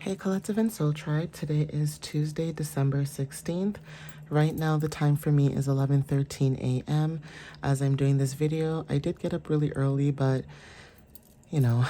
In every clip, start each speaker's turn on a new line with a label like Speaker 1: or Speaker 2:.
Speaker 1: Hey Collective and Soul Tribe, today is Tuesday, December 16th. Right now the time for me is 11:13 a.m. As I'm doing this video, I did get up really early, but you know,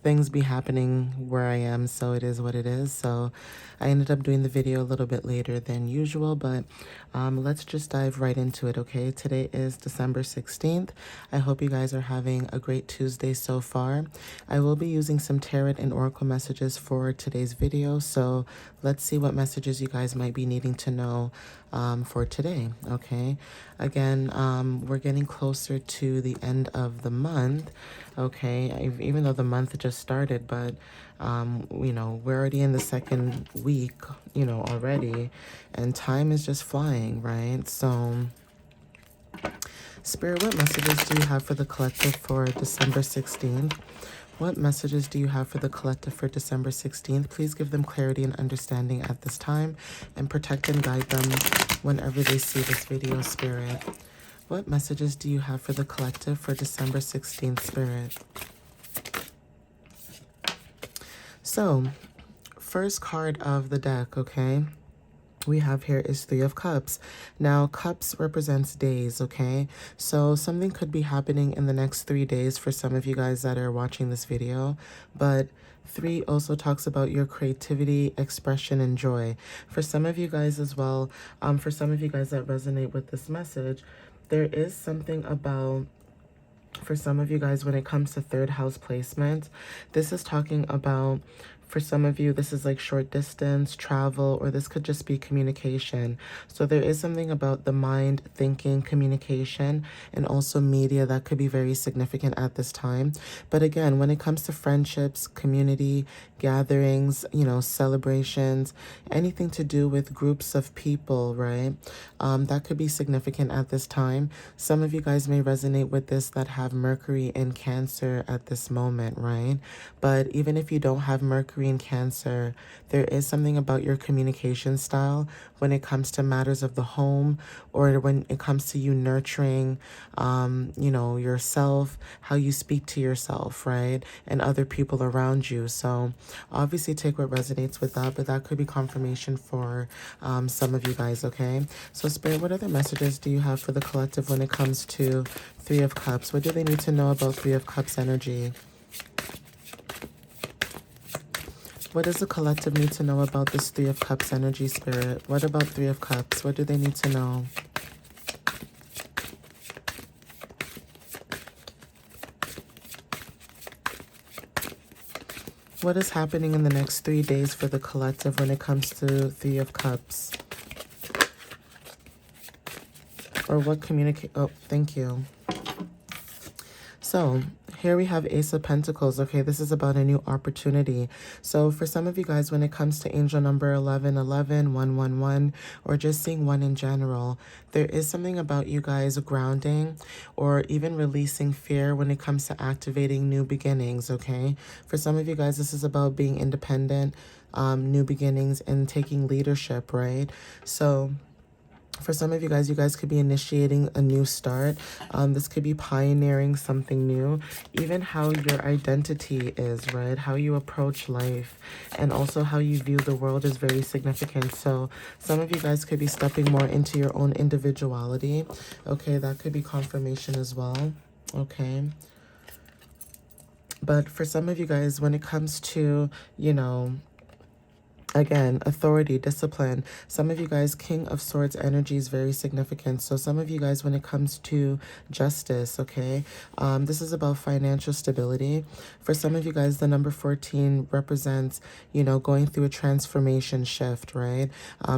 Speaker 1: things be happening where I am, so it is what it is. So I ended up doing the video a little bit later than usual, but let's just dive right into it, okay? Today is December 16th. I hope you guys are having a great Tuesday so far. I will be using some tarot and oracle messages for today's video, so let's see what messages you guys might be needing to know for today, okay? Again, we're getting closer to the end of the month, okay? Even though the month just started, but we're already in the second week, already, and time is just flying, right? So, Spirit, what messages do you have for the collective for December 16th? What messages do you have for the collective for December 16th? Please give them clarity and understanding at this time and protect and guide them whenever they see this video, Spirit. What messages do you have for the collective for December 16th, Spirit? So, first card of the deck, okay? We have here is Three of Cups. Now, Cups represents days, okay? So something could be happening in the next 3 days for some of you guys that are watching this video, but 3 also talks about your creativity, expression, and joy. For some of you guys as well, for some of you guys that resonate with this message, there is something about, for some of you guys, when it comes to third house placement, this is talking about, for some of you, this is like short distance, travel, or this could just be communication. So there is something about the mind, thinking, communication, and also media that could be very significant at this time. But again, when it comes to friendships, community, gatherings, celebrations, anything to do with groups of people, right? That could be significant at this time. Some of you guys may resonate with this that have Mercury in Cancer at this moment, right? But even if you don't have Mercury in Cancer, there is something about your communication style when it comes to matters of the home, or when it comes to you nurturing, yourself, how you speak to yourself, right? And other people around you. So obviously take what resonates with that, but that could be confirmation for some of you guys, okay? So Spirit, what other messages do you have for the collective when it comes to Three of Cups? What do they need to know about Three of Cups energy? What does the collective need to know about this Three of Cups energy, Spirit? What about Three of Cups? What do they need to know? What is happening in the next 3 days for the collective when it comes to Three of Cups? Or what communicate? Oh, thank you. So here we have Ace of Pentacles. Okay, this is about a new opportunity. So for some of you guys, when it comes to angel number 1111, 111, or just seeing one in general, there is something about you guys grounding or even releasing fear when it comes to activating new beginnings, okay? For some of you guys, this is about being independent, new beginnings, and taking leadership, right? So for some of you guys could be initiating a new start. This could be pioneering something new. Even how your identity is, right? How you approach life and also how you view the world is very significant. So some of you guys could be stepping more into your own individuality. Okay, that could be confirmation as well. Okay. But for some of you guys, when it comes to, again, authority, discipline. Some of you guys, King of Swords energy is very significant. So some of you guys, when it comes to justice, okay, this is about financial stability. For some of you guys, the number 14 represents, going through a transformation shift, right?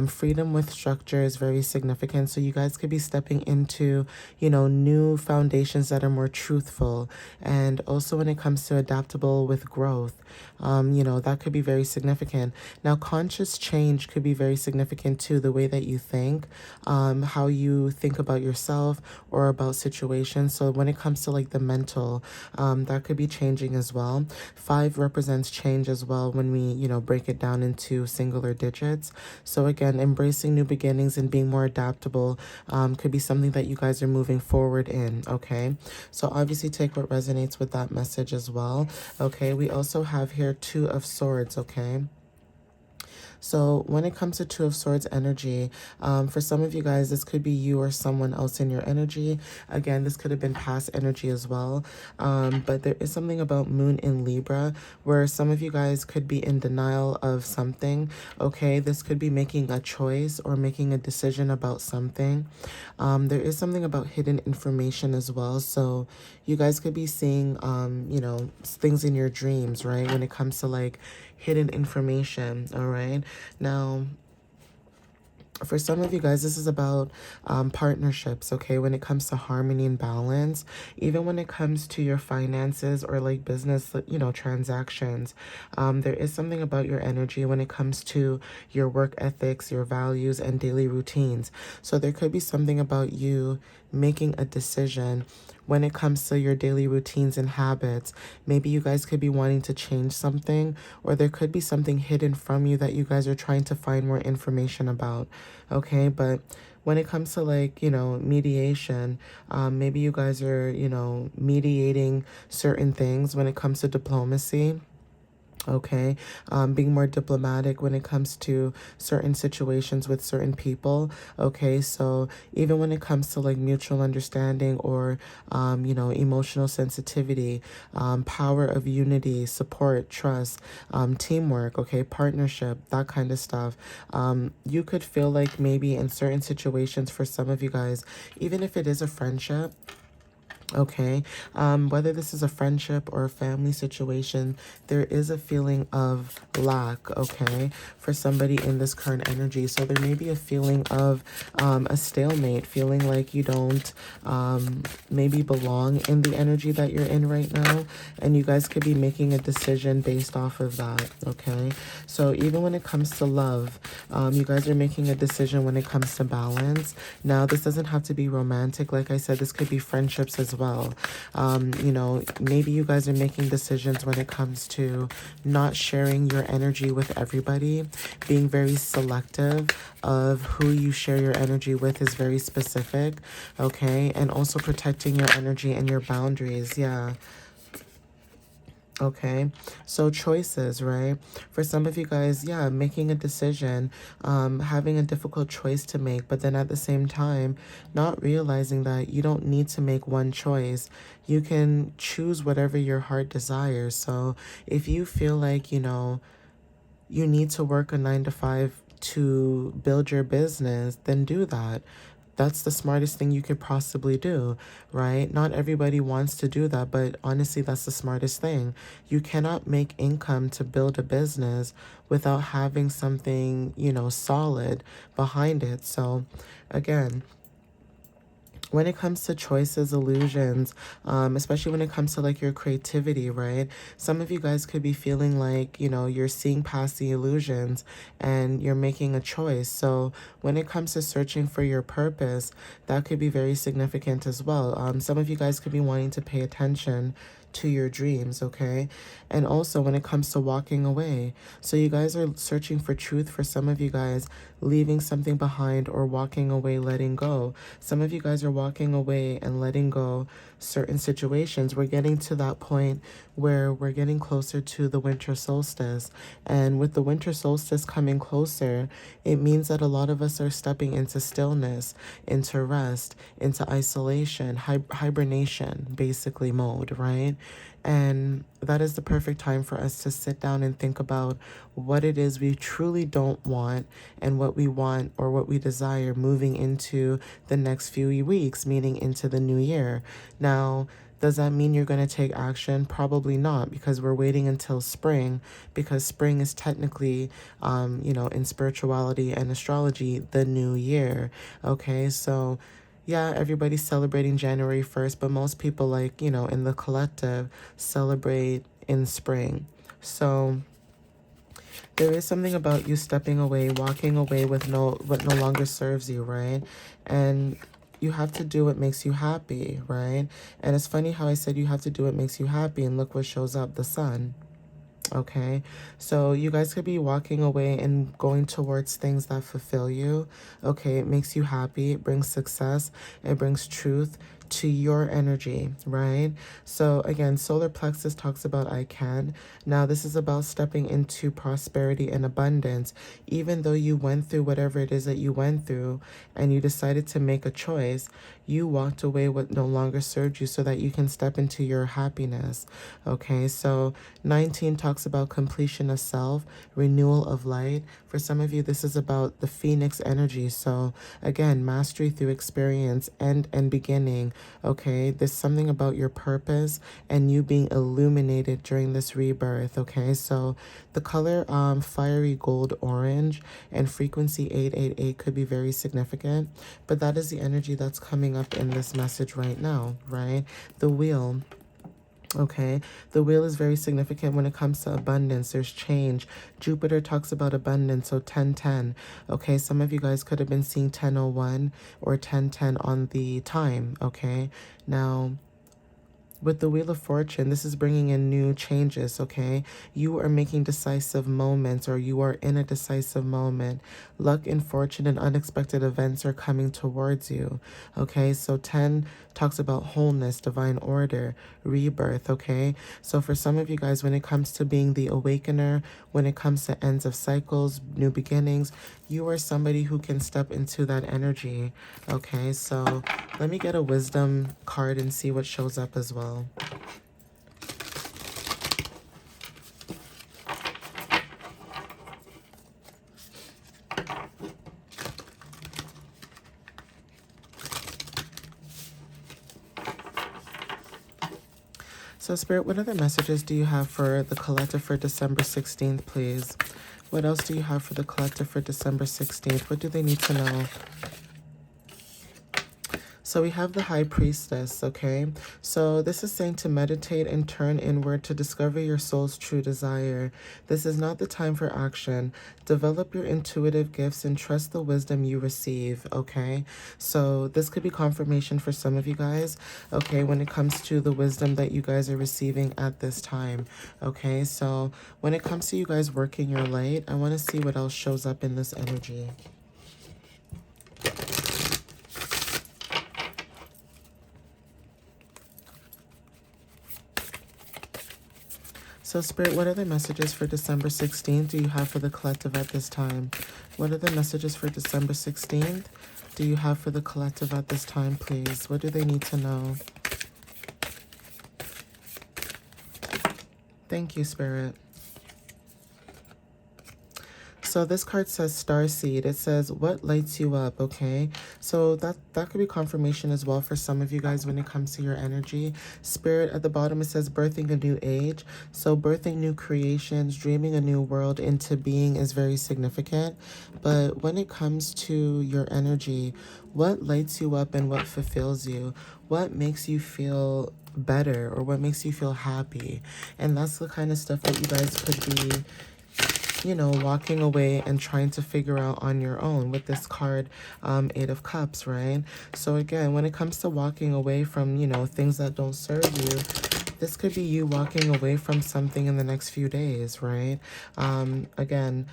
Speaker 1: Freedom with structure is very significant. So you guys could be stepping into, new foundations that are more truthful. And also when it comes to adaptable with growth, that could be very significant. Now, conscious change could be very significant too, the way that you think, how you think about yourself or about situations. So when it comes to like the mental, that could be changing as well. 5 represents change as well when we, break it down into singular digits. So again, embracing new beginnings and being more adaptable could be something that you guys are moving forward in, okay? So obviously take what resonates with that message as well, okay? We also have here 2 of Swords, okay? So when it comes to Two of Swords energy, for some of you guys, this could be you or someone else in your energy. Again, this could have been past energy as well. But there is something about Moon in Libra where some of you guys could be in denial of something. Okay, this could be making a choice or making a decision about something. There is something about hidden information as well. So you guys could be seeing, things in your dreams, right? When it comes to like hidden information, all right? Now, for some of you guys, this is about partnerships, okay? When it comes to harmony and balance, even when it comes to your finances or like business, transactions, there is something about your energy when it comes to your work ethics, your values, and daily routines. So there could be something about you making a decision when it comes to your daily routines and habits. Maybe you guys could be wanting to change something, or there could be something hidden from you that you guys are trying to find more information about. Okay, but when it comes to like, mediation, maybe you guys are, mediating certain things when it comes to diplomacy. Okay, being more diplomatic when it comes to certain situations with certain people. Okay, so even when it comes to like mutual understanding or, emotional sensitivity, power of unity, support, trust, teamwork, okay, partnership, that kind of stuff. You could feel like maybe in certain situations for some of you guys, even if it is a friendship, okay, whether this is a friendship or a family situation, there is a feeling of lack, okay, for somebody in this current energy. So there may be a feeling of a stalemate, feeling like you don't maybe belong in the energy that you're in right now, and you guys could be making a decision based off of that, okay? So even when it comes to love, you guys are making a decision when it comes to balance. Now, this doesn't have to be romantic. Like I said, this could be friendships as well. Maybe you guys are making decisions when it comes to not sharing your energy with everybody, being very selective of who you share your energy with is very specific, okay? And also protecting your energy and your boundaries, yeah. Okay, so choices, right? For some of you guys, yeah, making a decision, having a difficult choice to make, but then at the same time, not realizing that you don't need to make one choice. You can choose whatever your heart desires. So if you feel like, you need to work a 9 to 5 to build your business, then do that. That's the smartest thing you could possibly do, right? Not everybody wants to do that, but honestly, that's the smartest thing. You cannot make income to build a business without having something, solid behind it. So, again, when it comes to choices, illusions, especially when it comes to like your creativity, right? Some of you guys could be feeling like, you're seeing past the illusions and you're making a choice. So when it comes to searching for your purpose, that could be very significant as well. Some of you guys could be wanting to pay attention to your dreams, okay? And also when it comes to walking away. So you guys are searching for truth. For some of you guys, leaving something behind or walking away, letting go. Some of you guys are walking away and letting go certain situations. We're getting to that point where we're getting closer to the winter solstice. And with the winter solstice coming closer, it means that a lot of us are stepping into stillness, into rest, into isolation, hibernation, basically mode, right? And that is the perfect time for us to sit down and think about what it is we truly don't want and what we want or what we desire moving into the next few weeks, meaning into the new year. Now, does that mean you're going to take action? Probably not, because we're waiting until spring, because spring is technically, in spirituality and astrology, the new year. Okay, so yeah, everybody's celebrating January 1st, but most people, like, in the collective, celebrate in spring. So there is something about you stepping away, walking away with what no longer serves you, right? And you have to do what makes you happy, right? And it's funny how I said you have to do what makes you happy, and look what shows up, the sun. Okay, so you guys could be walking away and going towards things that fulfill you. Okay, it makes you happy, it brings success, it brings truth to your energy, right? So again, solar plexus talks about I can. Now this is about stepping into prosperity and abundance. Even though you went through whatever it is that you went through and you decided to make a choice, you walked away what no longer served you so that you can step into your happiness. Okay, so 19 talks about completion of self, renewal of light. For some of you, this is about the phoenix energy. So again, mastery through experience, end and beginning. Okay, there's something about your purpose and you being illuminated during this rebirth. Okay, so the color fiery gold orange and frequency 888 could be very significant, but that is the energy that's coming up in this message right now, right? The wheel. Okay, the wheel is very significant when it comes to abundance. There's change. Jupiter talks about abundance, so 1010. Okay, some of you guys could have been seeing 1001 or 1010 on the time. Okay, now with the Wheel of Fortune, this is bringing in new changes, okay? You are making decisive moments, or you are in a decisive moment. Luck and fortune and unexpected events are coming towards you, okay? So 10 talks about wholeness, divine order, rebirth, okay? So for some of you guys, when it comes to being the awakener, when it comes to ends of cycles, new beginnings, you are somebody who can step into that energy, okay? So let me get a wisdom card and see what shows up as well. So Spirit, what other messages do you have for the collective for December 16th, please? What else do you have for the collective for December 16th? What do they need to know? So we have the High Priestess, okay? So this is saying to meditate and turn inward to discover your soul's true desire. This is not the time for action. Develop your intuitive gifts and trust the wisdom you receive, okay? So this could be confirmation for some of you guys, okay, when it comes to the wisdom that you guys are receiving at this time, okay? So when it comes to you guys working your light, I want to see what else shows up in this energy. So Spirit, what other messages for December 16th do you have for the collective at this time? What other messages for December 16th do you have for the collective at this time, please? What do they need to know? Thank you, Spirit. So this card says Starseed. It says, what lights you up, okay? So that could be confirmation as well for some of you guys when it comes to your energy. Spirit, at the bottom, it says birthing a new age. So birthing new creations, dreaming a new world into being is very significant. But when it comes to your energy, what lights you up and what fulfills you? What makes you feel better or what makes you feel happy? And that's the kind of stuff that you guys could be, you know, walking away and trying to figure out on your own with this card, Eight of Cups, right? So again, when it comes to walking away from, you know, things that don't serve you, this could be you walking away from something in the next few days, right? Again,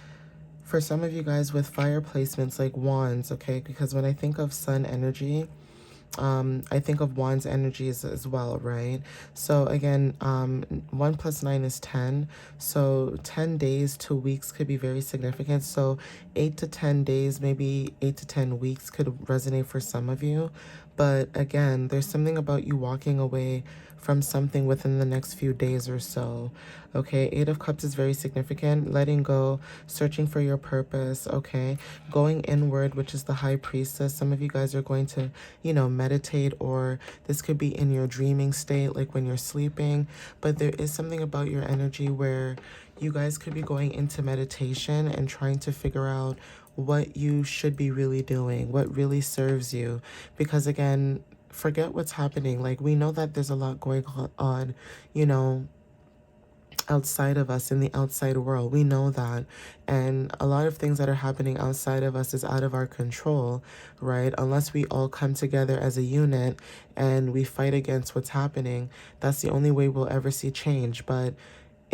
Speaker 1: for some of you guys with fire placements like wands, okay? Because when I think of sun energy, I think of wands energies as well, right? So again, 1 plus 9 is 10. So 10 days to weeks could be very significant. So 8 to 10 days, maybe 8 to 10 weeks could resonate for some of you. But again, there's something about you walking away from something within the next few days or so. Okay, Eight of Cups is very significant. Letting go, searching for your purpose, okay? Going inward, which is the High Priestess. Some of you guys are going to, you know, meditate, or this could be in your dreaming state, like when you're sleeping. But there is something about your energy where you guys could be going into meditation and trying to figure out what you should be really doing, what really serves you. Because again, forget what's happening. Like, we know that there's a lot going on, you know, outside of us in the outside world. We know that. And a lot of things that are happening outside of us is out of our control, right? Unless we all come together as a unit and we fight against what's happening, that's the only way we'll ever see change. But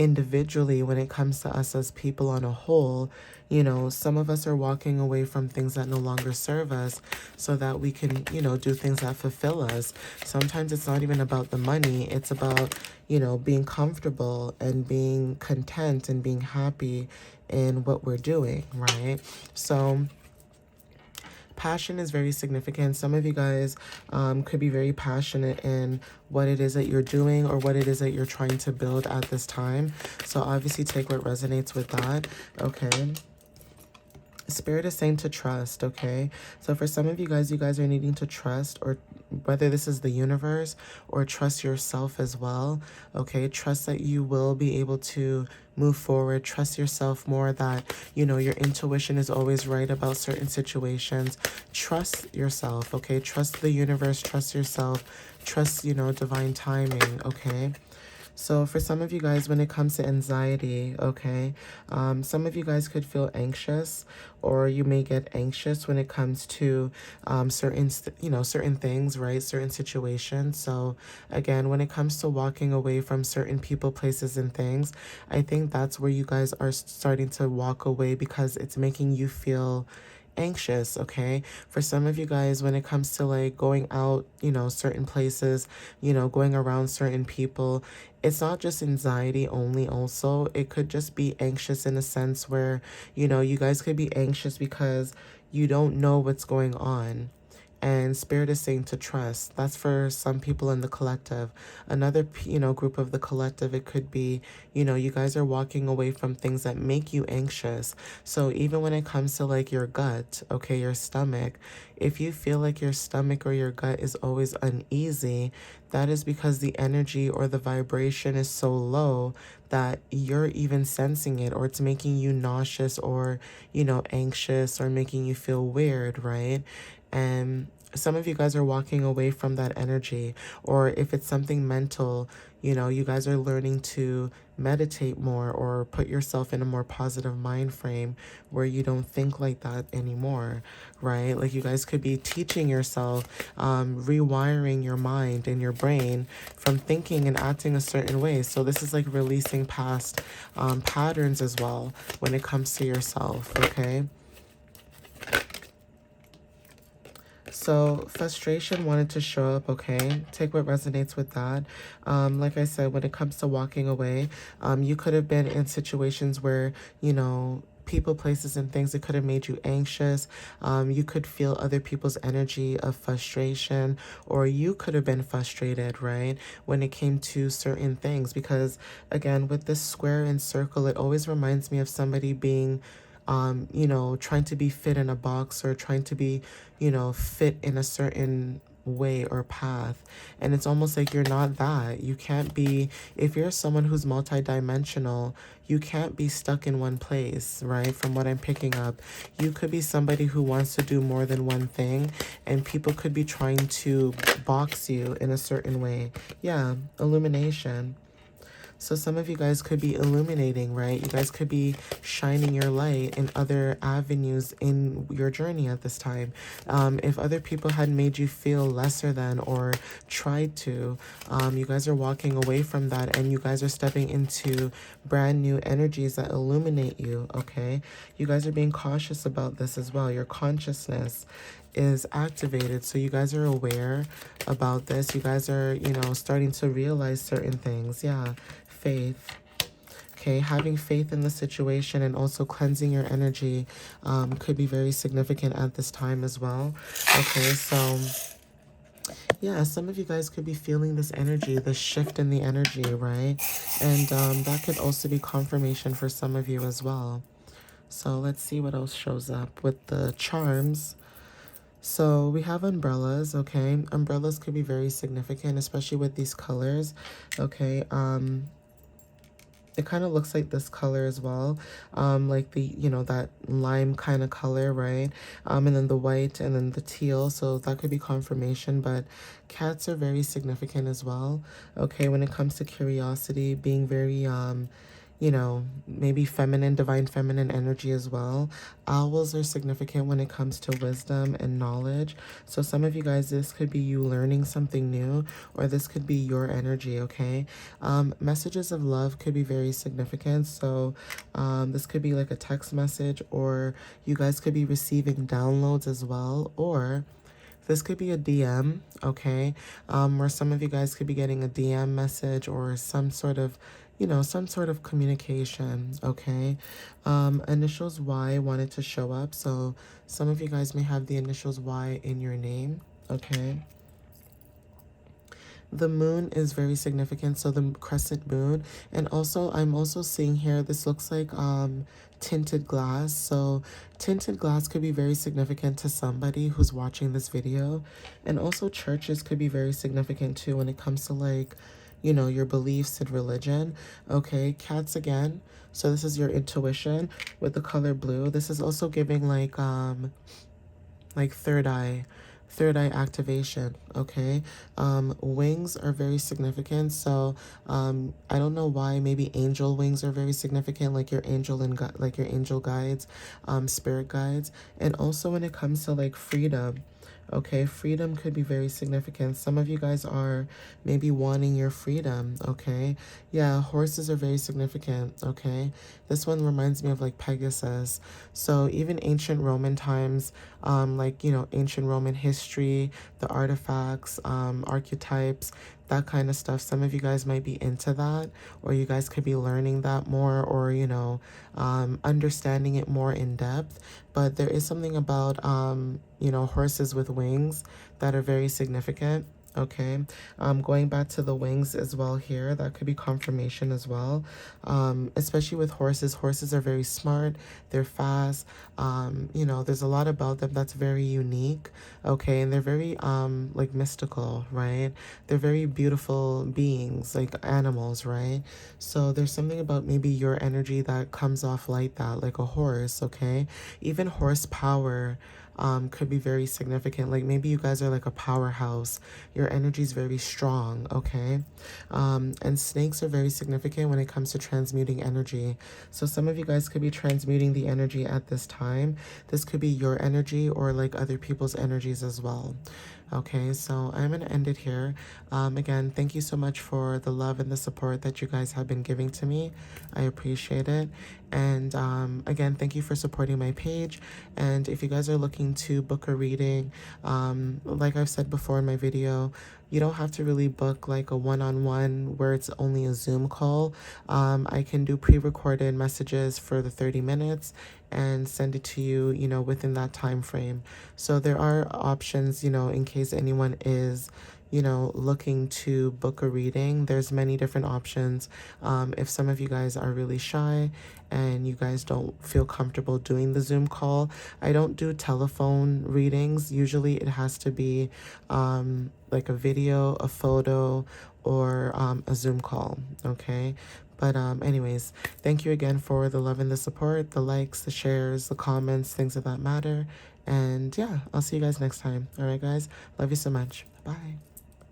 Speaker 1: individually, when it comes to us as people on a whole, you know, some of us are walking away from things that no longer serve us so that we can, you know, do things that fulfill us. Sometimes it's not even about the money. It's about, you know, being comfortable and being content and being happy in what we're doing, right? So passion is very significant. Some of you guys could be very passionate in what it is that you're doing or what it is that you're trying to build at this time. So obviously take what resonates with that, okay? Spirit is saying to trust, okay? So for some of you guys are needing to trust, or whether this is the universe or trust yourself as well, okay? Trust that you will be able to move forward. Trust yourself more, that, you know, your intuition is always right about certain situations. Trust yourself, okay? Trust the universe, trust yourself, trust, you know, divine timing, okay? So for some of you guys, when it comes to anxiety, okay, some of you guys could feel anxious, or you may get anxious when it comes to certain things, right? Certain situations. So again, when it comes to walking away from certain people, places, and things, I think that's where you guys are starting to walk away because it's making you feel anxious, okay? For some of you guys, when it comes to like going out, you know, certain places, you know, going around certain people, it's not just anxiety only. Also, it could just be anxious in a sense where, you know, you guys could be anxious because you don't know what's going on. And spirit is saying to trust. That's for some people in the collective. Another, you know, group of the collective, it could be, you know, you guys are walking away from things that make you anxious. So even when it comes to like your gut, okay, your stomach, if you feel like your stomach or your gut is always uneasy, that is because the energy or the vibration is so low that you're even sensing it, or it's making you nauseous, or, you know, anxious, or making you feel weird, right? And some of you guys are walking away from that energy. Or if it's something mental, you know, you guys are learning to meditate more, or put yourself in a more positive mind frame where you don't think like that anymore, right? Like you guys could be teaching yourself, rewiring your mind and your brain from thinking and acting a certain way. So this is like releasing past patterns as well when it comes to yourself, okay? So frustration wanted to show up, okay? Take what resonates with that. Like I said, when it comes to walking away, you could have been in situations where, you know, people, places, and things, it could have made you anxious. You could feel other people's energy of frustration, or you could have been frustrated, right? When it came to certain things, because again, with this square and circle, it always reminds me of somebody being you know, trying to be fit in a box, or trying to be, you know, fit in a certain way or path. And it's almost like you're not that. You can't be, if you're someone who's multidimensional, you can't be stuck in one place, right? From what I'm picking up, you could be somebody who wants to do more than one thing, and people could be trying to box you in a certain way. Yeah, illumination. So some of you guys could be illuminating, right? You guys could be shining your light in other avenues in your journey at this time. If other people had made you feel lesser than, or tried to, you guys are walking away from that, and you guys are stepping into brand new energies that illuminate you, okay? You guys are being cautious about this as well. Your consciousness is activated, so you guys are aware about this. You guys are, you know, starting to realize certain things. Yeah, faith. Okay, having faith in the situation and also cleansing your energy could be very significant at this time as well. Okay, so yeah, some of you guys could be feeling this energy, this shift in the energy, right? And that could also be confirmation for some of you as well. So let's see what else shows up with the charms. So we have umbrellas, okay? Umbrellas could be very significant, especially with these colors, okay? It kind of looks like this color as well, like the, you know, that lime kind of color, right? And then the white, and then the teal, so that could be confirmation. But cats are very significant as well, okay? When it comes to curiosity, being very maybe feminine, divine feminine energy as well. Owls are significant when it comes to wisdom and knowledge. So some of you guys, this could be you learning something new, or this could be your energy, okay? Messages of love could be very significant. So this could be like a text message, or you guys could be receiving downloads as well, or this could be a DM, okay? Where some of you guys could be getting a DM message or some sort of communication, okay? Initials Y wanted to show up, so some of you guys may have the initials Y in your name, okay? The moon is very significant, so the crescent moon. And also, I'm also seeing here, this looks like tinted glass. So tinted glass could be very significant to somebody who's watching this video. And also churches could be very significant too when it comes to like, your beliefs and religion. Okay, cats again. So this is your intuition with the color blue. This is also giving like third eye activation, okay? Wings are very significant. So I don't know why, maybe angel wings are very significant, like your angel and like your angel guides, spirit guides. And also when it comes to like freedom, okay, freedom could be very significant. Some of you guys are maybe wanting your freedom, okay? Yeah, horses are very significant, okay? This one reminds me of like Pegasus. So even ancient Roman times, like, ancient Roman history, the artifacts, archetypes, that kind of stuff. Some of you guys might be into that, or you guys could be learning that more, or, understanding it more in depth. But there is something about, horses with wings that are very significant. Okay, going back to the wings as well here, that could be confirmation as well. Especially with horses. Horses are very smart, they're fast. There's a lot about them that's very unique. Okay, and they're very like mystical, right? They're very beautiful beings, like animals, right? So there's something about maybe your energy that comes off like that, like a horse. Okay, even horsepower could be very significant. Like maybe you guys are like a powerhouse. Your energy is very strong, okay? And snakes are very significant when it comes to transmuting energy. So some of you guys could be transmuting the energy at this time. This could be your energy or like other people's energies as well. Okay, so I'm going to end it here. Again, thank you so much for the love and the support that you guys have been giving to me. I appreciate it. And again, thank you for supporting my page. And if you guys are looking to book a reading, like I've said before in my video, you don't have to really book like a one-on-one where it's only a Zoom call. I can do pre-recorded messages for the 30 minutes and send it to you, within that time frame. So there are options, in case anyone is, looking to book a reading. There's many different options. If some of you guys are really shy and you guys don't feel comfortable doing the Zoom call, I don't do telephone readings. Usually it has to be like a video, a photo, or a Zoom call, okay? But anyways, thank you again for the love and the support, the likes, the shares, the comments, things of that matter. And yeah, I'll see you guys next time. All right, guys. Love you so much. Bye.